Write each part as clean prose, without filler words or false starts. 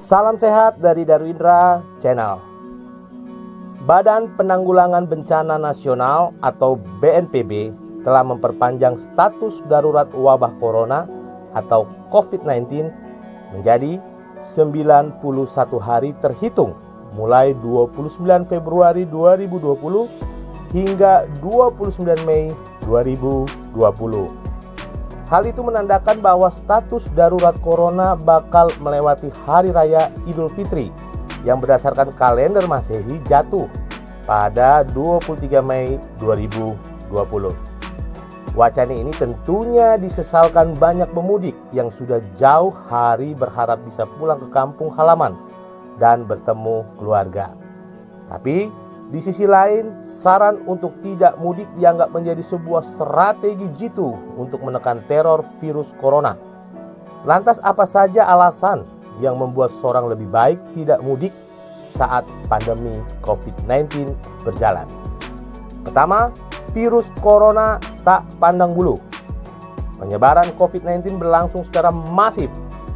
Salam sehat dari Darwindra Channel. Badan Penanggulangan Bencana Nasional atau BNPB telah memperpanjang status darurat wabah corona atau COVID-19 menjadi 91 hari terhitung mulai 29 Februari 2020 hingga 29 Mei 2020. Hal itu menandakan bahwa status darurat corona bakal melewati Hari Raya Idul Fitri yang berdasarkan kalender Masehi jatuh pada 23 Mei 2020. Wacana ini tentunya disesalkan banyak pemudik yang sudah jauh hari berharap bisa pulang ke kampung halaman dan bertemu keluarga. Tapi di sisi lain, saran untuk tidak mudik dianggap menjadi sebuah strategi jitu untuk menekan teror virus corona. Lantas apa saja alasan yang membuat seorang lebih baik tidak mudik saat pandemi COVID-19 berjalan? Pertama, virus corona tak pandang bulu. Penyebaran COVID-19 berlangsung secara masif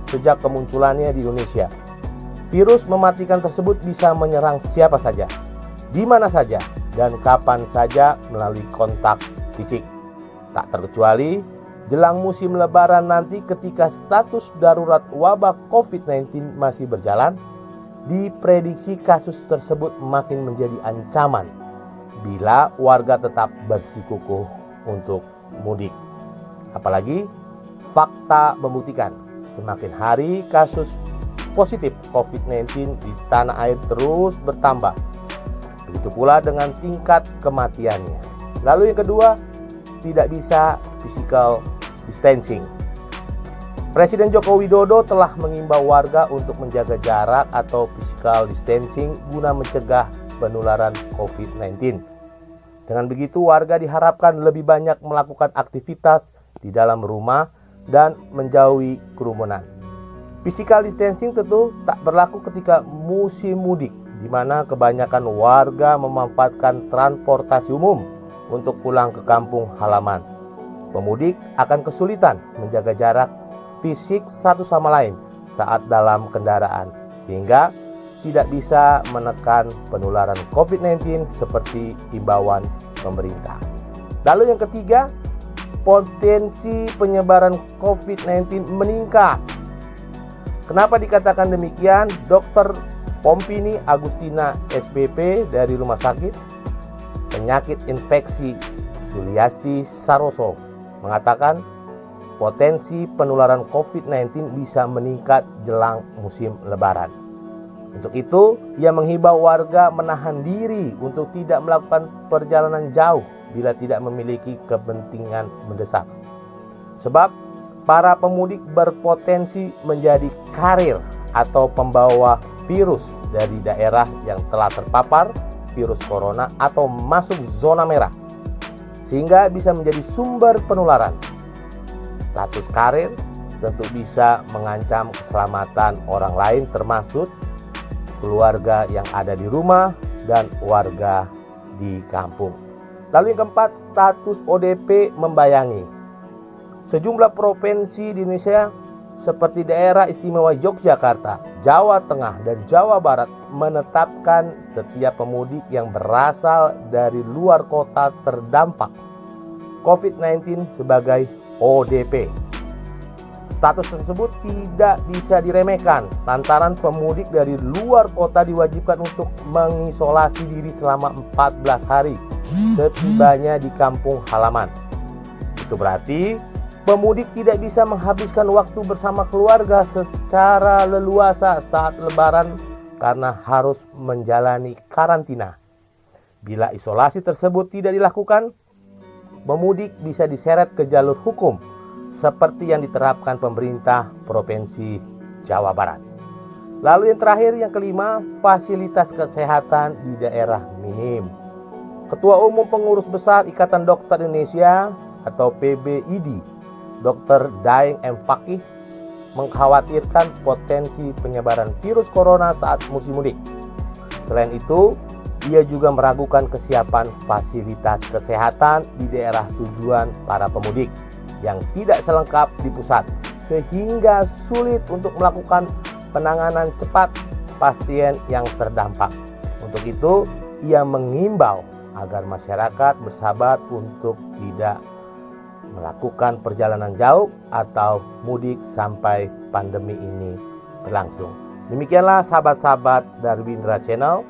sejak kemunculannya di Indonesia. Virus mematikan tersebut bisa menyerang siapa saja, di mana saja, dan kapan saja melalui kontak fisik. Tak terkecuali jelang musim lebaran nanti ketika status darurat wabah COVID-19 masih berjalan, diprediksi kasus tersebut makin menjadi ancaman bila warga tetap bersikukuh untuk mudik. Apalagi fakta membuktikan semakin hari kasus positif COVID-19 di tanah air terus bertambah. Begitu pula dengan tingkat kematiannya. Lalu yang kedua, tidak bisa physical distancing. Presiden Joko Widodo telah mengimbau warga untuk menjaga jarak atau physical distancing guna mencegah penularan COVID-19. Dengan begitu, warga diharapkan lebih banyak melakukan aktivitas di dalam rumah dan menjauhi kerumunan. Physical distancing tentu tak berlaku ketika musim mudik, di mana kebanyakan warga memanfaatkan transportasi umum untuk pulang ke kampung halaman. Pemudik akan kesulitan menjaga jarak fisik satu sama lain saat dalam kendaraan, sehingga tidak bisa menekan penularan COVID-19 seperti imbauan pemerintah. Lalu yang ketiga, potensi penyebaran COVID-19 meningkat. Kenapa dikatakan demikian? Dr. Pompini Agustina SPP dari Rumah Sakit Penyakit Infeksi Suliasti Saroso mengatakan potensi penularan COVID-19 bisa meningkat jelang musim lebaran. Untuk itu, ia menghimbau warga menahan diri untuk tidak melakukan perjalanan jauh bila tidak memiliki kepentingan mendesak. Sebab para pemudik berpotensi menjadi karir atau pembawa virus dari daerah yang telah terpapar virus corona atau masuk zona merah, sehingga bisa menjadi sumber penularan. Status karir tentu bisa mengancam keselamatan orang lain termasuk keluarga yang ada di rumah dan warga di kampung. Lalu yang keempat, status ODP membayangi. Sejumlah provinsi di Indonesia seperti daerah istimewa Yogyakarta, Jawa Tengah, dan Jawa Barat menetapkan setiap pemudik yang berasal dari luar kota terdampak COVID-19 sebagai ODP. Status tersebut tidak bisa diremehkan lantaran pemudik dari luar kota diwajibkan untuk mengisolasi diri selama 14 hari setibanya di kampung halaman. Itu berarti pemudik tidak bisa menghabiskan waktu bersama keluarga secara leluasa saat lebaran karena harus menjalani karantina. Bila isolasi tersebut tidak dilakukan, pemudik bisa diseret ke jalur hukum seperti yang diterapkan pemerintah Provinsi Jawa Barat. Lalu yang terakhir, yang kelima, fasilitas kesehatan di daerah minim. Ketua Umum Pengurus Besar Ikatan Dokter Indonesia atau PBID, Dr. Daeng M. Fakih, mengkhawatirkan potensi penyebaran virus corona saat musim mudik. Selain itu, ia juga meragukan kesiapan fasilitas kesehatan di daerah tujuan para pemudik yang tidak selengkap di pusat, sehingga sulit untuk melakukan penanganan cepat pasien yang terdampak. Untuk itu, ia mengimbau agar masyarakat bersabar untuk tidak melakukan perjalanan jauh atau mudik sampai pandemi ini berlangsung. Demikianlah sahabat-sahabat Darwindra Channel,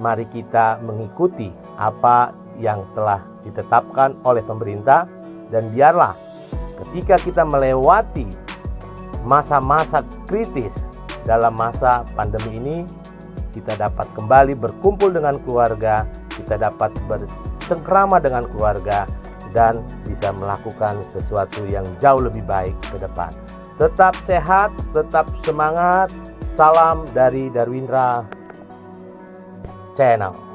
mari kita mengikuti apa yang telah ditetapkan oleh pemerintah, dan biarlah ketika kita melewati masa-masa kritis dalam masa pandemi ini, kita dapat kembali berkumpul dengan keluarga, kita dapat bercengkrama dengan keluarga, dan bisa melakukan sesuatu yang jauh lebih baik ke depan. Tetap sehat, tetap semangat. Salam dari Darwindra Channel.